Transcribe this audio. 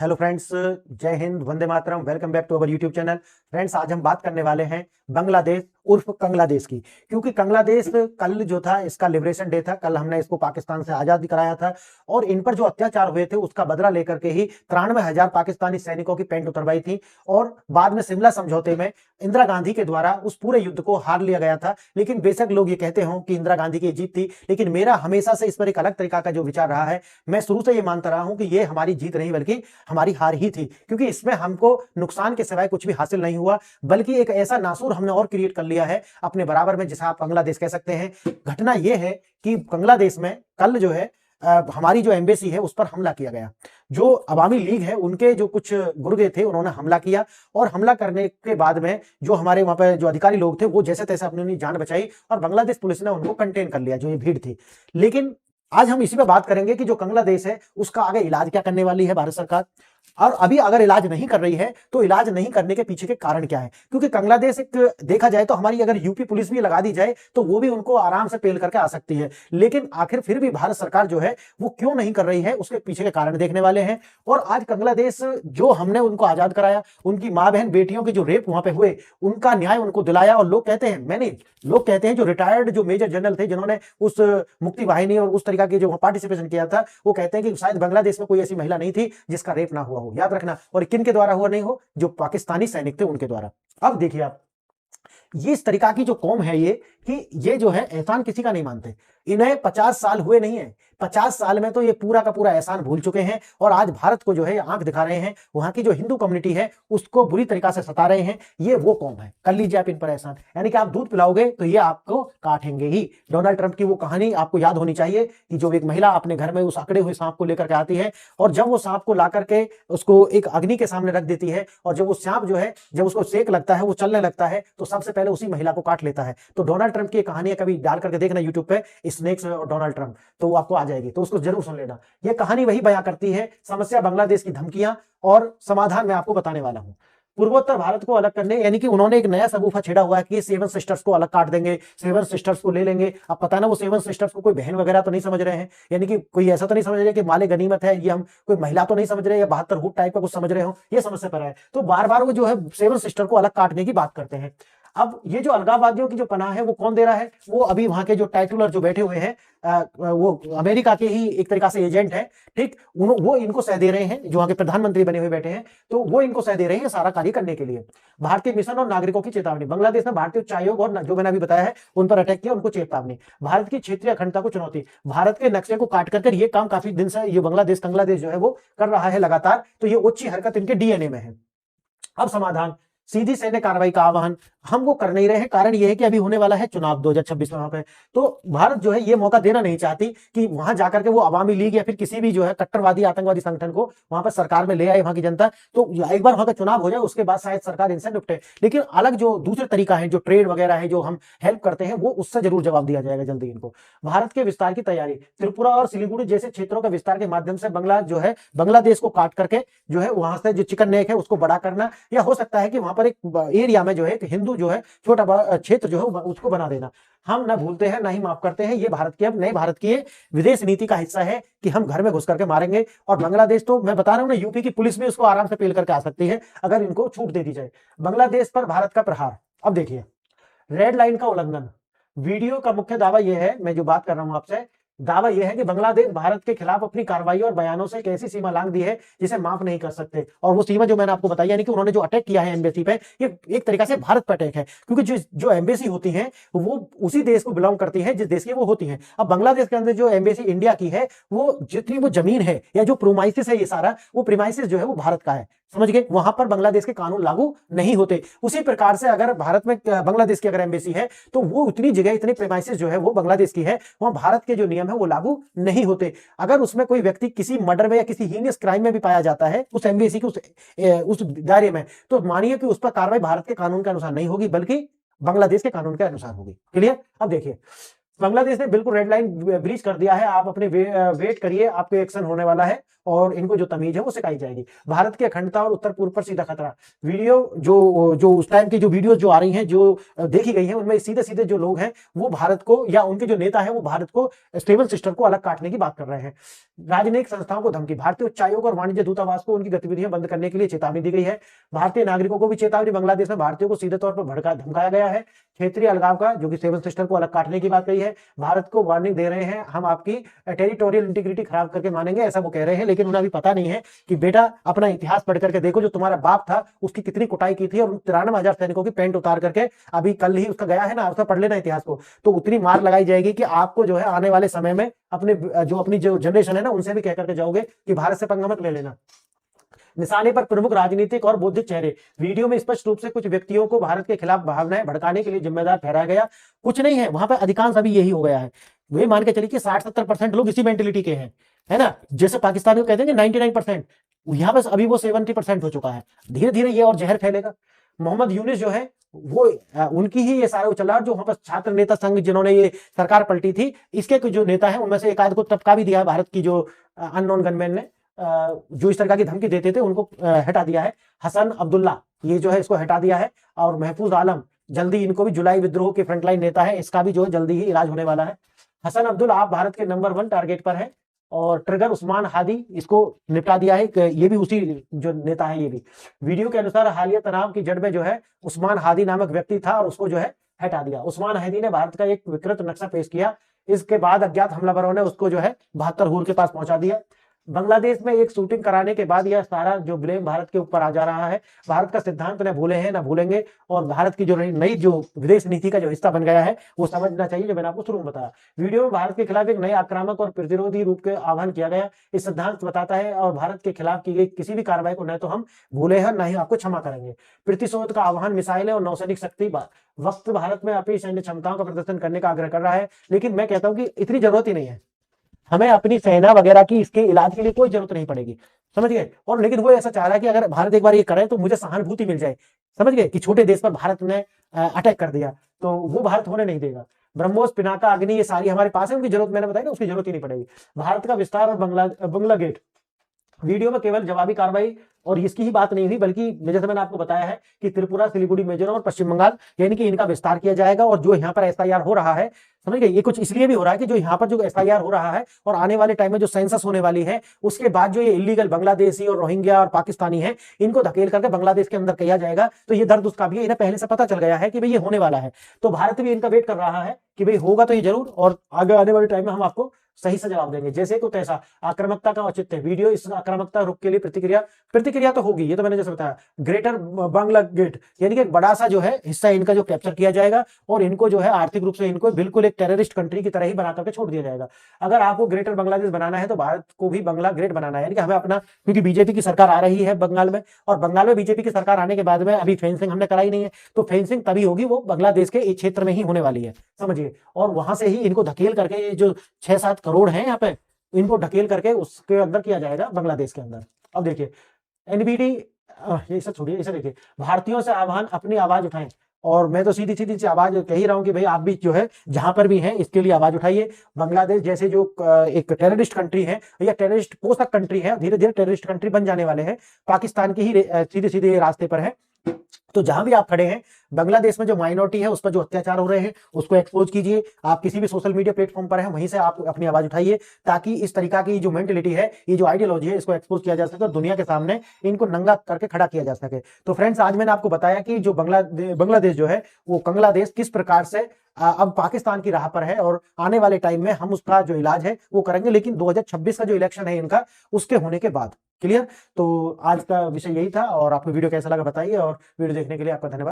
Hello friends, जय हिंद, वंदे मातरम। Welcome back to our YouTube channel. Friends, आज हम बात करने वाले हैं बांग्लादेश उर्फ कंगलादेश की, क्योंकि कंगलादेश कल जो था इसका लिबरेशन डे था। कल हमने इसको पाकिस्तान से आजाद कराया था और इन पर जो अत्याचार हुए थे उसका बदला लेकर के ही 93,000 पाकिस्तानी सैनिकों की पैंट उतरवाई थी और बाद में शिमला समझौते में इंदिरा गांधी के द्वारा उस पूरे युद्ध को हार लिया गया था। लेकिन बेशक लोग ये कहते हो कि इंदिरा गांधी की जीत थी, लेकिन मेरा हमेशा से इस पर एक अलग तरीका का जो विचार रहा है। मैं शुरू से ये मानता रहा हूं कि ये हमारी जीत नहीं बल्कि हमारी हार ही थी, क्योंकि इसमें हमको नुकसान के सिवाय कुछ भी हासिल नहीं हुआ, बल्कि एक ऐसा नासूर हमने और क्रिएट कर लिया है अपने बराबर में, जिसे आप बांग्लादेश कह सकते हैं। घटना यह है कि बांग्लादेश में कल जो है हमारी जो एम्बेसी है उस पर हमला किया गया। जो अवामी लीग है उनके जो कुछ गुर्गे थे उन्होंने हमला किया और हमला करने के बाद में जो हमारे वहां पर जो अधिकारी लोग थे वो जैसे तैसे अपनी जान बचाई और बांग्लादेश पुलिस ने उनको कंटेन कर लिया, जो ये भीड़ थी। लेकिन आज हम इसी पे बात करेंगे कि जो बांग्लादेश है उसका आगे इलाज क्या करने वाली है भारत सरकार, और अभी अगर इलाज नहीं कर रही है तो इलाज नहीं करने के पीछे के कारण क्या है। क्योंकि बांग्लादेश एक देखा जाए तो हमारी अगर यूपी पुलिस भी लगा दी जाए तो वो भी उनको आराम से पेल करके आ सकती है, लेकिन आखिर फिर भी भारत सरकार जो है वो क्यों नहीं कर रही है, उसके पीछे के कारण देखने वाले हैं। और आज बांग्लादेश जो हमने उनको आजाद कराया, उनकी मां बहन बेटियों के जो रेप वहां पे हुए उनका न्याय उनको दिलाया। और लोग कहते हैं, मैंने लोग कहते हैं जो रिटायर्ड जो मेजर जनरल थे जिन्होंने उस मुक्ति वाहिनी और उस तरीका की जो पार्टिसिपेशन किया था, वो कहते हैं कि शायद बांग्लादेश में कोई ऐसी महिला नहीं थी जिसका रेप ना हुआ हो। याद रखना, और किन के द्वारा हुआ नहीं हो, जो पाकिस्तानी सैनिक थे उनके द्वारा। अब देखिए आप, ये इस तरीका की जो कौम है ये, कि ये जो है एहसान किसी का नहीं मानते। इन्हें 50 साल हुए नहीं है, 50 साल में तो ये पूरा का पूरा एहसान भूल चुके हैं और आज भारत को जो है आंख दिखा रहे हैं। वहां की जो हिंदू कम्युनिटी है उसको बुरी तरीका से सता रहे हैं। ये वो कौम है, कर लीजिए आप इन पर एहसान। यानी कि आप दूध पिलाओगे तो ये आपको काटेंगे ही। डोनाल्ड ट्रंप की वो कहानी आपको याद होनी चाहिए कि जो एक महिला अपने घर में उस अकड़े हुए सांप को लेकर के आती है और जब वो सांप को ला करके उसको एक अग्नि के सामने रख देती है और जब वो सांप जो है जब उसको सेक लगता है, वो चलने लगता है, तो सबसे पहले उसी महिला को काट लेता है। तो डोनाल्ड ट्रंप की कहानी कभी डाल करके देखना यूट्यूब पे, स्नेक्स और डोनाल्ड ट्रंप, तो आपको आ जाएगी, तो उसको जरूर सुन लेना। यह कहानी वही बयां करती है समस्या, बांग्लादेश की धमकियां और समाधान मैं आपको बताने वाला हूं। पूर्वोत्तर भारत को अलग करने, यानी कि उन्होंने एक नया सगुफा छेड़ा हुआ है कि सेवन सिस्टर्स को अलग काट देंगे, सेवन सिस्टर्स को ले लेंगे। अब पता ना वो सेवन सिस्टर्स को कोई बहन वगैरह तो नहीं समझ रहे हैं, यानी कि कोई ऐसा तो नहीं समझ रहे कि माले गनीमत है, ये हम कोई महिला तो नहीं समझ रहे या 72 हुट टाइप का कुछ समझ रहे हो, ये समस्या पर है। तो बार बार वो जो है सेवन सिस्टर को अलग काटने की बात करते हैं। अब ये जो अलगाववादियों की जो पनाह है वो कौन दे रहा है? वो अभी वहां के जो टाइटलर जो बैठे हुए हैं, वो अमेरिका के ही एक तरीका से एजेंट है, ठीक। वो इनको सह दे रहे हैं, जो वहां के प्रधानमंत्री बने हुए बैठे हैं, तो वो इनको सह दे रहे हैं सारा कार्य करने के लिए। भारतीय मिशन और नागरिकों की चेतावनी, बांग्लादेश में भारतीय उच्चायोग और जो मैंने अभी बताया है उन पर अटैक किया, उनको चेतावनी। भारत की क्षेत्रीय अखंडता को चुनौती, भारत के नक्शे को काट कर ये काम काफी दिन से ये बांग्लादेश जो है वो कर रहा है लगातार, तो ये उच्च हरकत इनके डीएनए में है। अब समाधान, सीधी सैन्य कार्रवाई का आह्वान हम वो कर नहीं रहे हैं। कारण ये है कि अभी होने वाला है चुनाव 2026 में वहां पे, तो भारत जो है ये मौका देना नहीं चाहती कि वहां जाकर के वो अवामी लीग या फिर किसी भी जो है कट्टरवादी आतंकवादी संगठन को वहां पर सरकार में ले आए वहां की जनता। तो एक बार वहां का चुनाव हो जाए उसके बाद शायद सरकार इनसे निपटे। लेकिन अलग जो दूसरे तरीका है, जो ट्रेड वगैरह है, जो हम हेल्प करते हैं, वो उससे जरूर जवाब दिया जाएगा जल्दी इनको। भारत के विस्तार की तैयारी, त्रिपुरा और सिलीगुड़ी जैसे क्षेत्रों के विस्तार के माध्यम से बांग्लादेश को काट करके जो है वहां से जो चिकन नेक है उसको बड़ा करना, या हो सकता है कि वहां पर एक एरिया में जो है हिंदू जो है छोटा क्षेत्र जो है उसको बना देना। हम ना भूलते हैं ना ही माफ करते हैं। ये भारत की, अब नए भारत की विदेश नीति का हिस्सा है कि हम घर में घुस करके मारेंगे। और बांग्लादेश तो मैं बता रहा हूं ना, यूपी की पुलिस भी उसको आराम से पेल करके आ सकती है अगर इनको छूट दे दी जाए। बांग्लादेश पर भारत का प्रहार, अब देखिए, रेड लाइन का उल्लंघन। वीडियो का मुख्य दावा यह है, मैं जो बात कर रहा हूं आपसे, दावा यह है कि बांग्लादेश भारत के खिलाफ अपनी कार्रवाई और बयानों से एक ऐसी सीमा लांघ दी है जिसे माफ नहीं कर सकते। और वो सीमा जो मैंने आपको बताई, यानी कि उन्होंने जो अटैक किया है एम्बेसी पे, ये एक तरीका से भारत पर अटैक है, क्योंकि जो एम्बेसी होती है वो उसी देश को बिलोंग करती है जिस देश की वो होती है। अब बांग्लादेश के अंदर जो एम्बेसी इंडिया की है, वो जितनी वो जमीन है या जो प्रोमाइसिस है, ये सारा वो प्रीमाइसिस जो है वो भारत का है, समझ गए। वहां पर बांग्लादेश के कानून लागू नहीं होते। उसी प्रकार से अगर भारत में बांग्लादेश की अगर एम्बेसी है तो वो उतनी जगह, इतनी प्रीमाइसिस जो है वो बांग्लादेश की है, वहां भारत के जो नियम है वो लागू नहीं होते। अगर उसमें कोई व्यक्ति किसी मर्डर में या किसी हीनियस क्राइम में भी पाया जाता है उस एम्बेसी के उस दायरे में, तो मानिए कि उस पर कार्रवाई भारत के कानून के अनुसार नहीं होगी बल्कि बांग्लादेश के कानून के अनुसार होगी। क्लियर? अब देखिए, बांग्लादेश ने बिल्कुल रेड लाइन ब्रीच कर दिया है। आप अपने वेट करिए, आपको एक्शन होने वाला है और इनको जो तमीज है वो सिखाई जाएगी। भारत की अखंडता और उत्तर पूर्व पर सीधा खतरा, वीडियो जो जो उस टाइम की जो वीडियो जो आ रही हैं, जो देखी गई है, उनमें सीधे सीधे जो लोग हैं वो भारत को, या उनके जो नेता है वो भारत को, स्टेबल सिस्टम को अलग काटने की बात कर रहे हैं। राजनयिक संस्थाओं को धमकी, भारतीय उच्चायोग और वाणिज्य दूतावास को उनकी गतिविधियां बंद करने के लिए चेतावनी दी गई है। भारतीय नागरिकों को भी चेतावनी, बांग्लादेश में भारतीयों को सीधे तौर पर भड़का धमकाया गया है। क्षेत्रीय अलगाव का, जो कि स्टेबल सिस्टम को अलग काटने की बात कही है। भारत को वार्निंग दे रहे हैं, हम आपकी टेरिटोरियल इंटीग्रिटी खराब करके मानेंगे, ऐसा वो कह रहे हैं। लेकिन उन्हें अभी पता नहीं है कि बेटा अपना इतिहास पढ़ करके देखो, जो तुम्हारा बाप था उसकी कितनी कुटाई की थी, और 93,000 सैनिकों की पैंट उतार करके अभी कल ही उसका गया है ना, उसका पढ़ लेना इतिहास को, तो उतनी मार लगाई जाएगी कि आपको जो है आने वाले समय में अपनी जो जनरेशन है ना, उनसे भी कह करके जाओगे कि भारत से पंगा मत ले लेना। निशाने पर प्रमुख राजनीतिक और बौद्धिक चेहरे, वीडियो में स्पष्ट रूप से कुछ व्यक्तियों को भारत के खिलाफ भावनाएं भड़काने के लिए जिम्मेदार ठहराया गया। कुछ नहीं है वहां पर, अधिकांश अभी यही हो गया है। वे मान के चलिए कि 60-70% लोग इसी मेंटेलिटी के हैं, है ना। जैसे पाकिस्तान को कहते हैं 99%, यहाँ पर अभी वो 70% हो चुका है। धीरे धीरे ये और जहर फैलेगा। मोहम्मद यूनिस जो है वो उनकी ही ये सारा चला, जो वहां पर छात्र नेता संघ जिन्होंने ये सरकार पलटी थी, इसके कुछ जो नेता है उनमें से एक आध को टपका भी दिया भारत की जो अननोन गनमैन ने, जो इस तरह की धमकी देते थे उनको हटा दिया है। हसन अब्दुल्ला ये जो है इसको हटा दिया है, और महफूज आलम जल्दी, इनको भी जुलाई विद्रोह के फ्रंटलाइन नेता है, इसका भी जो है जल्दी ही इलाज होने वाला है। हसन अब्दुल्ला आप भारत के नंबर 1 टारगेट पर है। और ट्रिगर उस्मान हादी, इसको निपटा दिया है, ये भी उसी जो नेता है। ये भी वीडियो के अनुसार हालिया तनाव की जड़ में जो है उस्मान हादी नामक व्यक्ति था, और उसको जो है हटा दिया। उस्मान हादी ने भारत का एक विकृत नक्शा पेश किया, इसके बाद अज्ञात हमलावरों ने उसको जो है 72 हूर के पास पहुंचा दिया। बांग्लादेश में एक शूटिंग कराने के बाद यह सारा जो ब्लेम भारत के ऊपर आ जा रहा है। भारत का सिद्धांत न भूले हैं न भूलेंगे, और भारत की जो नई जो विदेश नीति का जो हिस्सा बन गया है वो समझना चाहिए, जो मैंने आपको शुरू में बताया। वीडियो में भारत के खिलाफ एक नए आक्रामक और प्रतिरोधी रूप के आह्वान किया गया। इस सिद्धांत बताता है, और भारत के खिलाफ की गई किसी भी कार्रवाई को न तो हम भूले हैं न ही आपको क्षमा करेंगे। प्रतिशोध का आह्वान, मिसाइलें और नौसैनिक शक्ति, वक्त भारत में अपनी सैन्य क्षमताओं का प्रदर्शन करने का आग्रह कर रहा है। लेकिन मैं कहता हूं कि इतनी जरूरत ही नहीं है, हमें अपनी सेना वगैरह की इसके इलाज के लिए कोई जरूरत नहीं पड़ेगी, समझ गए। और लेकिन वो ऐसा चाह रहा है कि अगर भारत एक बार ये करे तो मुझे सहानुभूति मिल जाए, समझ गए, कि छोटे देश पर भारत ने अटैक कर दिया, तो वो भारत होने नहीं देगा। ब्रह्मोस, पिनाका, अग्नि, ये सारी हमारे पास है, उनकी जरूरत मैंने बताई ना, उसकी जरूरत ही नहीं पड़ेगी। भारत का विस्तार और बंगला गेट, वीडियो में केवल जवाबी कार्रवाई और इसकी ही बात नहीं हुई, बल्कि जैसे मैंने आपको बताया है कि त्रिपुरा, सिलीगुड़ी, मिजोरम और पश्चिम बंगाल, यानी कि इनका विस्तार किया जाएगा। और जो यहाँ पर एसआईआर हो रहा है, समझ गए, ये कुछ इसलिए भी हो रहा है कि जो यहाँ पर जो एसआईआर हो रहा है और आने वाले टाइम में जो सेंसस होने वाली है, उसके बाद जो ये इलीगल बांग्लादेशी और रोहिंग्या और पाकिस्तानी है, इनको धकेल करके बांग्लादेश के अंदर किया जाएगा। तो ये दर्द उसका भी है, इन्हें पहले से पता चल गया है कि भाई ये होने वाला है। तो भारत भी इनका वेट कर रहा है कि भाई होगा तो ये जरूर, और आगे आने वाले टाइम में हम आपको सही से जवाब देंगे। जैसे को तैसा, आक्रामकता का औचित्य, वीडियो इस आक्रामकता रुक के लिए प्रतिक्रिया तो होगी, ये तो मैंने जैसे बताया। ग्रेटर बांग्ला गेट, यानी कि एक बड़ा सा जो है हिस्सा इनका जो कैप्चर किया जाएगा, और इनको जो है आर्थिक रूप से इनको बिल्कुल एक टेररिस्ट कंट्री की तरह ही बना करके छोड़ दिया जाएगा। अगर आपको ग्रेटर बांग्लादेश बनाना है तो भारत को भी बंगला ग्रेट बनाना है, यानी कि हमें अपना, क्योंकि बीजेपी की सरकार आ रही है बंगाल में, और बंगाल में बीजेपी की सरकार आने के बाद में अभी फेंसिंग हमने कराई नहीं है, तो फेंसिंग तभी होगी वो बांग्लादेश के एक क्षेत्र में ही होने वाली है, समझिए। और वहां से ही इनको धकेल करके ये जो 6-7 करोड़ है यहाँ पे, इनको ढकेल करके उसके अंदर किया जाएगा, बांग्लादेश के अंदर। अब देखिए एनबीडी, ये सब छोड़िए, इसे देखिए, भारतीयों से आह्वान, अपनी आवाज उठाएं। और मैं तो सीधी सीधी सी आवाज कह ही रहा हूं कि भाई आप भी जो है जहां पर भी हैं इसके लिए आवाज उठाइए। बांग्लादेश जैसे जो एक टेररिस्ट कंट्री है या टेररिस्ट पोषक कंट्री है, धीरे धीरे टेररिस्ट कंट्री बन जाने वाले हैं, पाकिस्तान की ही सीधे सीधे रास्ते पर है। तो जहां भी आप खड़े हैं, बांग्लादेश में जो माइनॉरिटी है उस पर जो अत्याचार हो रहे हैं उसको एक्सपोज कीजिए। आप किसी भी सोशल मीडिया प्लेटफॉर्म पर हैं, वहीं से आप अपनी आवाज उठाइए, ताकि इस तरीका की जो मेंटेलिटी है, ये जो आइडियोलॉजी है, इसको एक्सपोज किया जा सके और दुनिया के सामने इनको नंगा करके खड़ा किया जा सके। तो फ्रेंड्स, आज मैंने आपको बताया कि जो बांग्लादेश जो है वो कंगलादेश किस प्रकार से अब पाकिस्तान की राह पर है, और आने वाले टाइम में हम उसका जो इलाज है वो करेंगे, लेकिन 2026 का जो इलेक्शन है इनका, उसके होने के बाद। क्लियर? तो आज का विषय यही था, और आपको वीडियो कैसा लगा बताइए, और वीडियो देखने के लिए आपका धन्यवाद।